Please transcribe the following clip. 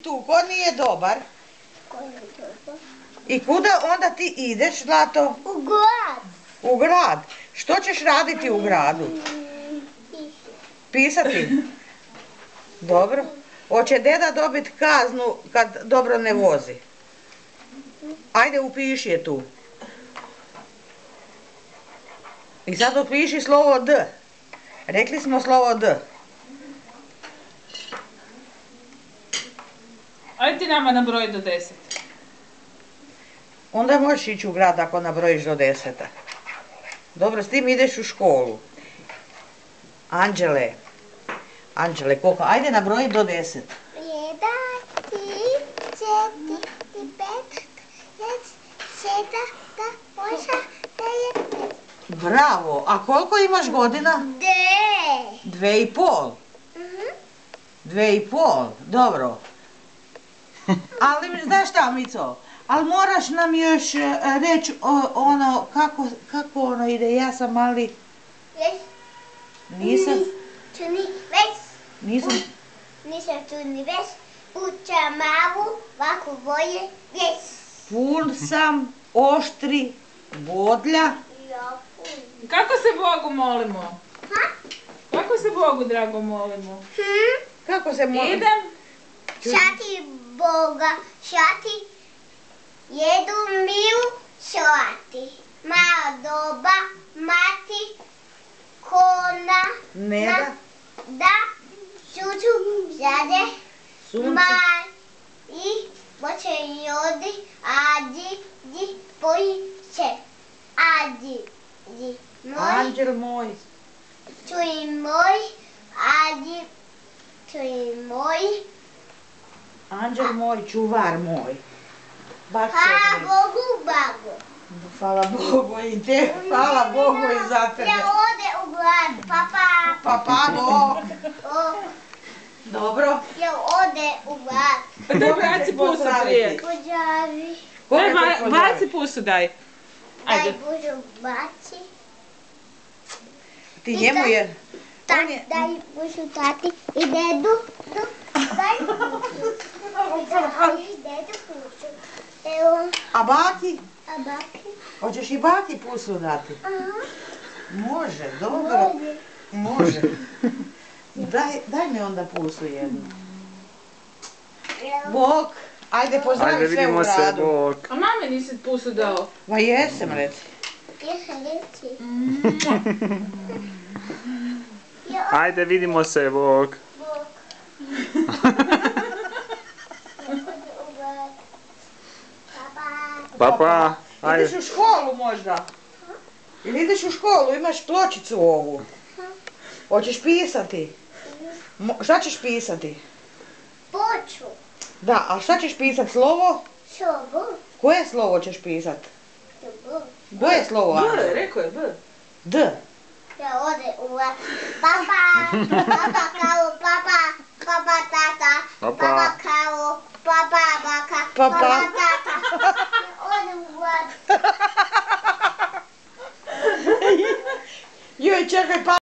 tu, ko nije dobar? I kuda onda ti ideš, Zlato? U grad. U grad. Što ćeš raditi u gradu? Pisati. Dobro. Hoće deda dobiti kaznu kad dobro ne vozi? Ajde, upiši je tu. I sad upiši slovo D. Rekli smo slovo D. Ajde ti nama nabroj do 10. Onda možeš ići u grad ako nabrojiš do 10. Dobro, s tim ideš u školu. Anđele, koliko? Ajde nabroji do 10. 1, 2, 3, 4, 5, 6, 7, 8, 9. Bravo, a koliko imaš godina? 2,5. 2,5, dobro. Ali znaš šta, Mico? Ali moraš nam još reći ono, kako ono ide, ja sam mali... Nisam? Nisam? Nisam tu ni veš, uča malu, ovako boje, veš. Pun sam, oštri, bodlja. Kako se Bogu molimo? Kako se Bogu, drago, molimo? Kako se molimo? Idem. Šati Boga, šati jedu milu šati. Mala doba, mati, kona, Neda. da, suču, zade, Sunce. maj, i boće jodi, ađi, di, poji, se, ađi, di, moj, Anđel moj. čuj moj, ađi, čuj moj, Anđel moj, čuvar moj. Baš hvala se Bogu, bago. Hvala Bogu i te, hvala Bogu i za tebe. Ja ode u grad, papa. Pa, bo. Dobro. Ja ode u grad. Daj baci pusu prije. Pođavi. Daj baci pusu daj. Daj Ajde. Božu baci. Ti njemu je... Daj Božu tati i dedu. Daj pusu. I dedu pusu. Evo. A baki? A baki? Hoćeš i baki pusu dati? Aha. Može, dobro. Može. Daj mi onda pusu jednu. Bog, ajde pozdravi Ajde, sve u vidimo se, gradu. bok. A mame nisi pusu dao. Ma jesam, reci. Jesam reći. Ajde, vidimo se, bok. Bog. Papa. Papa, ajde. Ideš u školu možda? Ili ideš u školu, imaš pločicu ovu? Hoćeš pisati? Šta ćeš pisati? Poču. Da, a šta ćeš pisati? Slovo? Šobu. Koje slovo ćeš pisat? Šobu. Koje slovo? B, Anđel? rekao je B. D. Ja ode u papa, papa kao papa, papa tata, Papa. papa kao papa baka, Papa.